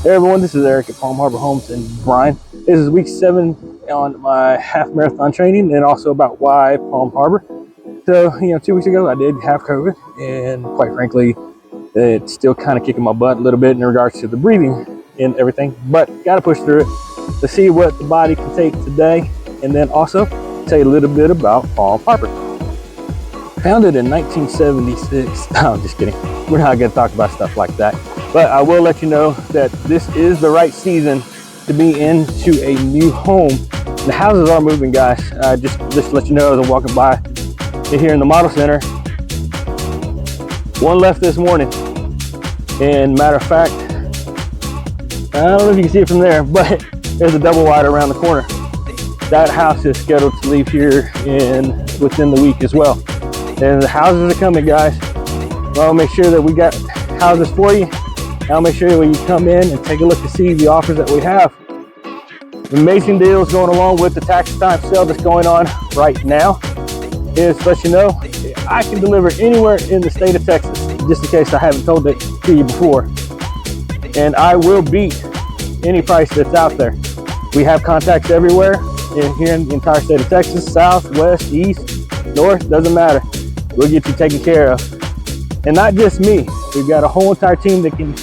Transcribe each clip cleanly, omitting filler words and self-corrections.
Hey everyone, this is Eric at Palm Harbor Homes in Bryan. This is week 7 on my half marathon training and also about why Palm Harbor. So, 2 weeks ago I did have COVID, and quite frankly, it's still kind of kicking my butt a little bit in regards to the breathing and everything, but got to push through it to see what the body can take today, and then also tell you a little bit about Palm Harbor. Founded in 1976. No, I'm just kidding. We're not going to talk about stuff like that. But I will let you know that this is the right season to be into a new home. The houses are moving, guys. Just to let you know, as I'm walking by here in the model center, one left this morning. And matter of fact, I don't know if you can see it from there, but there's a double wide around the corner. That house is scheduled to leave here within the week as well. And the houses are coming, guys. I'll make sure that we got houses for you. I'll make sure that when you come in and take a look to see the offers that we have. Amazing deals going along with the tax time sale that's going on right now. Is to let you know, I can deliver anywhere in the state of Texas, just in case I haven't told it to you before. And I will beat any price that's out there. We have contacts everywhere here in the entire state of Texas, south, west, east, north, doesn't matter. We'll get you taken care of. And not just me. We've got a whole entire team that can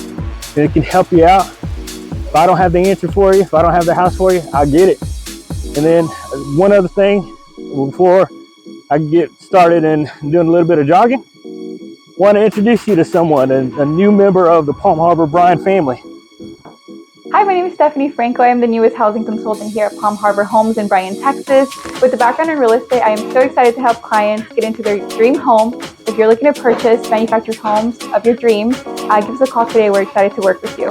help you out. If I don't have the answer for you, if I don't have the house for you, I'll get it. And then one other thing, before I get started in doing a little bit of jogging, want to introduce you to someone, a new member of the Palm Harbor Bryan family. Hi, my name is Stephanie Franco. I am the newest housing consultant here at Palm Harbor Homes in Bryan, Texas. With a background in real estate, I am so excited to help clients get into their dream home. If you're looking to purchase manufactured homes of your dreams, give us a call today. We're excited to work with you.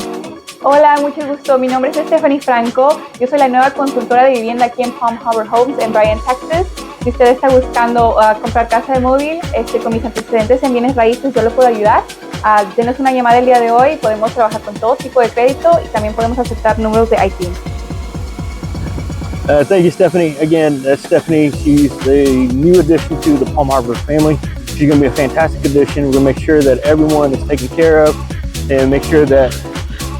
Hola, mucho gusto. Mi nombre es Stephanie Franco. Yo soy la nueva consultora de vivienda aquí en Palm Harbor Homes en Bryan, Texas. Si usted está buscando comprar casa de móvil con mis antecedentes en bienes raíces, yo le puedo ayudar. Denos una llamada el día de hoy. Podemos trabajar con todo tipo de crédito y también podemos aceptar números de IT. Thank you, Stephanie. Again, Stephanie, she's the new addition to the Palm Harbor family. She's going to be a fantastic addition. We're going to make sure that everyone is taken care of and make sure that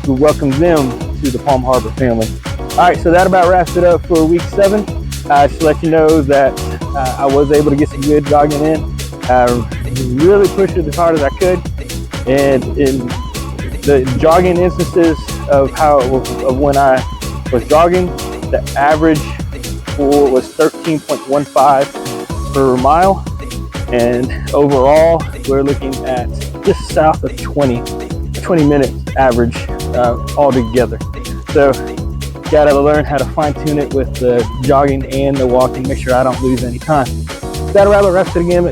we welcome them to the Palm Harbor family. All right, so that about wraps it up for week 7. Just to let you know that I was able to get some good jogging in. Really pushed it as hard as I could. And in the jogging instances of when I was jogging, the average was 13.15 per mile. And overall, we're looking at just south of 20 minutes average altogether. So gotta learn how to fine tune it with the jogging and the walking, make sure I don't lose any time. That'll wrap it again.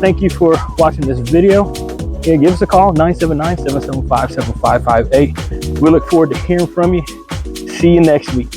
Thank you for watching this video. Give us a call, 979-775-7558. We look forward to hearing from you. See you next week.